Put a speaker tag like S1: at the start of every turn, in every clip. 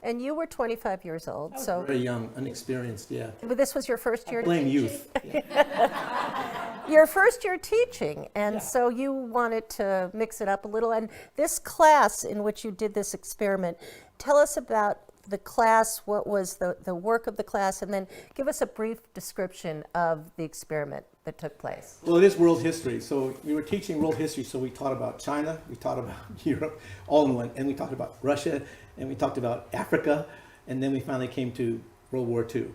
S1: And you were 25 years old, so
S2: Very young, unexperienced, yeah.
S1: but this was your first year
S2: Blame
S1: teaching?
S2: youth. Yeah.
S1: Your first year teaching, and
S2: Yeah.
S1: so you wanted to mix it up a little. And this class in which you did this experiment, tell us about the class, what was the work of the class, and then give us a brief description of the experiment that took place.
S2: Well, it is world history. So we were teaching world history, so we taught about China, we taught about Europe, all in one, and we talked about Russia, and we talked about Africa, and then we finally came to World War II.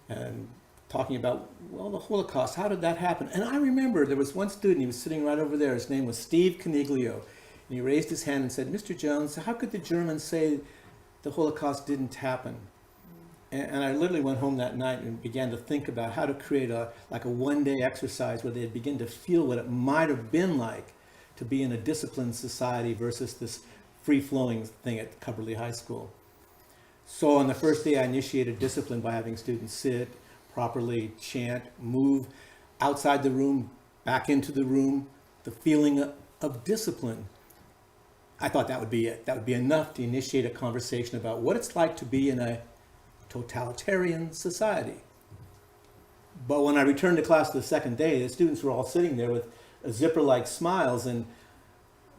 S2: And talking about, well, the Holocaust, how did that happen? And I remember there was one student, he was sitting right over there, his name was Steve Coniglio, and he raised his hand and said, Mr. Jones, how could the Germans say the Holocaust didn't happen? And I literally went home that night and began to think about how to create a one-day exercise where they'd begin to feel what it might have been like to be in a disciplined society versus this free-flowing thing at Cubberley High School. So on the first day, I initiated discipline by having students sit, properly chant, move outside the room, back into the room, the feeling of discipline. I thought that would be it. That would be enough to initiate a conversation about what it's like to be in a totalitarian society. But when I returned to class the second day, the students were all sitting there with zipper-like smiles and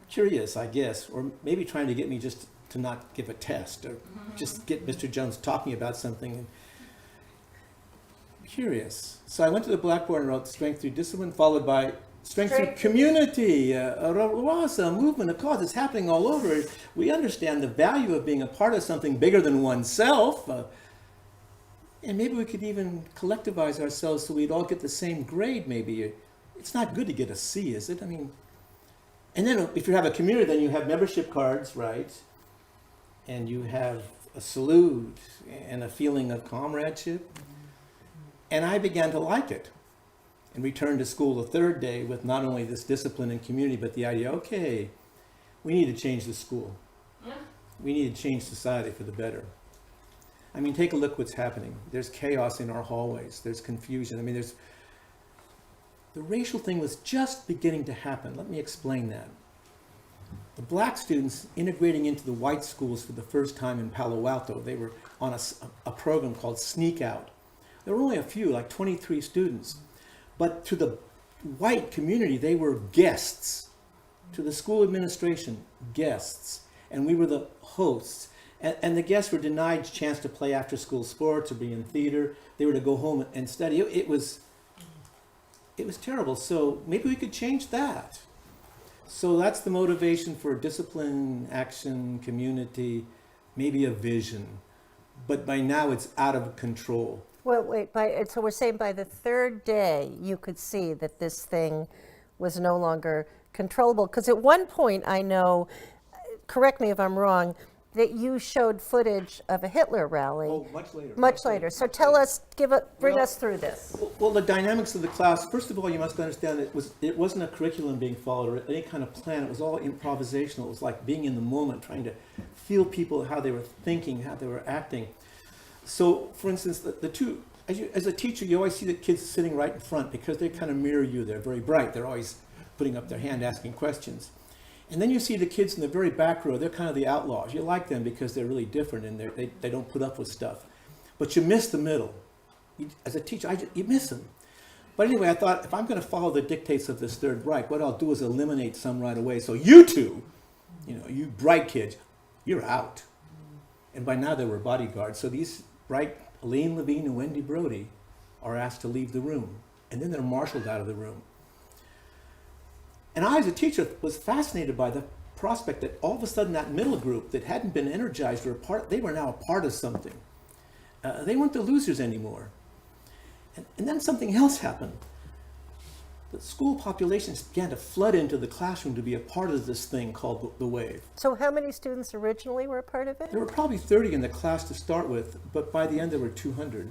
S2: curious, I guess, or maybe trying to get me just to not give a test or just get Mr. Jones talking about something. And curious. So I went to the blackboard and wrote strength through discipline, followed by strength through community, a movement, a cause. It's happening all over. We understand the value of being a part of something bigger than oneself. And maybe we could even collectivize ourselves so we'd all get the same grade, maybe. It's not good to get a C, is it? I mean, and then if you have a community, then you have membership cards, right? And you have a salute and a feeling of comradeship. And I began to like it and returned to school the third day with not only this discipline and community, but the idea, okay, we need to change the school. Yeah. We need to change society for the better. I mean, take a look what's happening. There's chaos in our hallways. There's confusion. I mean, the racial thing was just beginning to happen. Let me explain that. The black students integrating into the white schools for the first time in Palo Alto, they were on a program called Sneak Out. There were only a few, like 23 students. But to the white community, they were guests. To the school administration, guests. And we were the hosts. And the guests were denied a chance to play after-school sports or be in theater. They were to go home and study. It was terrible. So maybe we could change that. So that's the motivation for discipline, action, community, maybe a vision. But by now it's out of control.
S1: Well, wait, so we're saying by the third day, you could see that this thing was no longer controllable. Because at one point, I know, correct me if I'm wrong, that you showed footage of a Hitler rally.
S2: Oh, much later.
S1: Much later. So tell us, bring us through this.
S2: Well, the dynamics of the class, first of all, you must understand it wasn't a curriculum being followed or any kind of plan. It was all improvisational. It was like being in the moment, trying to feel people, how they were thinking, how they were acting. So, for instance, the two, as a teacher, you always see the kids sitting right in front because they kind of mirror you. They're very bright. They're always putting up their hand, asking questions. And then you see the kids in the very back row. They're kind of the outlaws. You like them because they're really different and they don't put up with stuff. But you miss the middle. As a teacher, you miss them. But anyway, I thought, if I'm going to follow the dictates of this Third Reich, what I'll do is eliminate some right away. So you two, you bright kids, you're out. And by now they were bodyguards. So these bright Elaine Levine and Wendy Brody are asked to leave the room. And then they're marshaled out of the room. And I, as a teacher, was fascinated by the prospect that all of a sudden that middle group that hadn't been energized they were now a part of something. They weren't the losers anymore. And then something else happened. The school populations began to flood into the classroom to be a part of this thing called the wave.
S1: So how many students originally were a part of it?
S2: There were probably 30 in the class to start with, but by the end there were 200.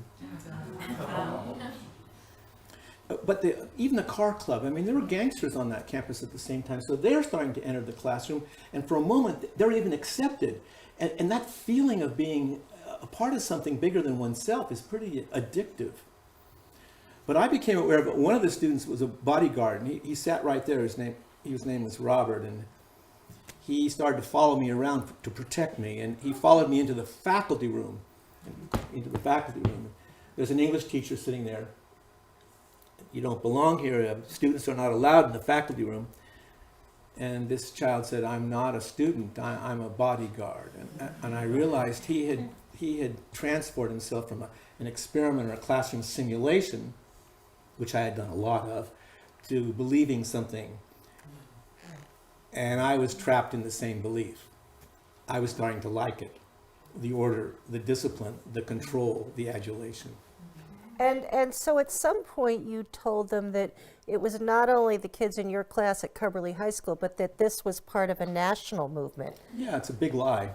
S2: But even the car club, I mean, there were gangsters on that campus at the same time. So they're starting to enter the classroom. And for a moment, they're even accepted. And that feeling of being a part of something bigger than oneself is pretty addictive. But I became aware of it. One of the students was a bodyguard. And he sat right there. His name was Robert. And he started to follow me around to protect me, and he followed me into the faculty room. There's an English teacher sitting there. You don't belong here. Students are not allowed in the faculty room. And this child said, "I'm not a student. I'm a bodyguard." And I realized he had transported himself from an experiment or a classroom simulation, which I had done a lot of, to believing something. And I was trapped in the same belief. I was starting to like it. The order, the discipline, the control, the adulation.
S1: And so at some point you told them that it was not only the kids in your class at Cubberley High School, but that this was part of a national movement.
S2: Yeah, it's a big lie.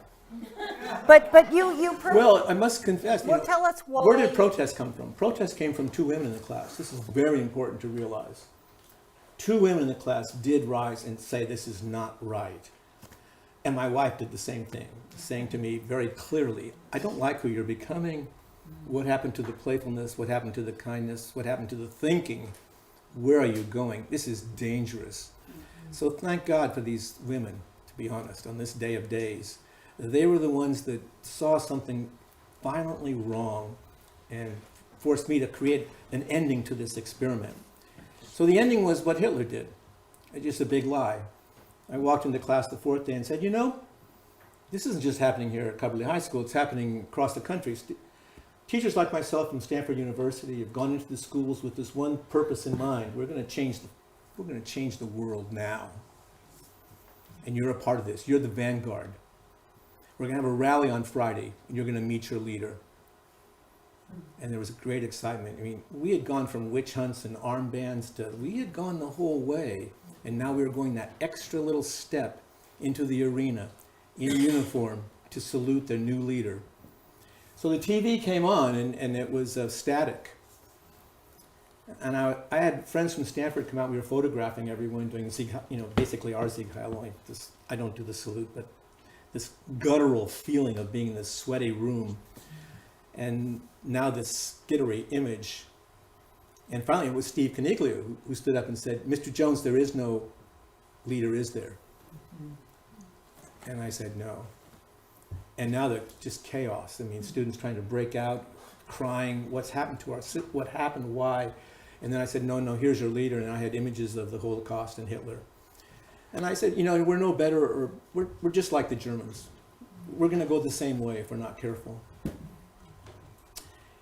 S1: But
S2: Well, I must confess.
S1: Well, tell us why.
S2: Where did protest come from? Protest came from 2 women in the class. This is very important to realize. 2 women in the class did rise and say this is not right. And my wife did the same thing, saying to me very clearly, "I don't like who you're becoming. What happened to the playfulness? What happened to the kindness? What happened to the thinking? Where are you going? This is dangerous." So thank God for these women, to be honest, on this day of days. They were the ones that saw something violently wrong and forced me to create an ending to this experiment. So the ending was what Hitler did. It's just a big lie. I walked into class the 4th day and said, this isn't just happening here at Cubberley High School, it's happening across the country. Teachers like myself from Stanford University have gone into the schools with this one purpose in mind. We're going to change the world now. And you're a part of this. You're the vanguard. We're going to have a rally on Friday, and you're going to meet your leader. And there was great excitement. I mean, we had gone from witch hunts and armbands to, we had gone the whole way. And now we were going that extra little step into the arena in uniform to salute their new leader. So the TV came on, and it was static. And I had friends from Stanford come out. We were photographing everyone doing the Sieg, basically our Sieg Heil. I don't do the salute, but this guttural feeling of being in this sweaty room. And now this skittery image. And finally, it was Steve Coniglio who stood up and said, "Mr. Jones, there is no leader, is there?" And I said, "No." And now there's just chaos. I mean, students trying to break out, crying, what's happened to us, what happened, why? And then I said, no, here's your leader. And I had images of the Holocaust and Hitler. And I said, we're no better, or we're just like the Germans. We're going to go the same way if we're not careful.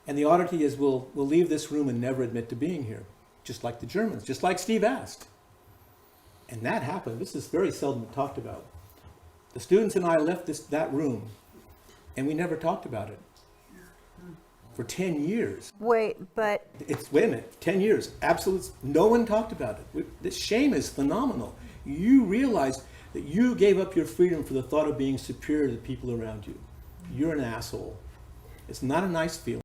S2: And the oddity is we'll leave this room and never admit to being here, just like the Germans, just like Steve asked. And that happened. This is very seldom talked about. The students and I left that room, and we never talked about it for 10 years.
S1: Wait a
S2: minute, 10 years, absolute, no one talked about it. This shame is phenomenal. You realize that you gave up your freedom for the thought of being superior to the people around you. You're an asshole. It's not a nice feeling.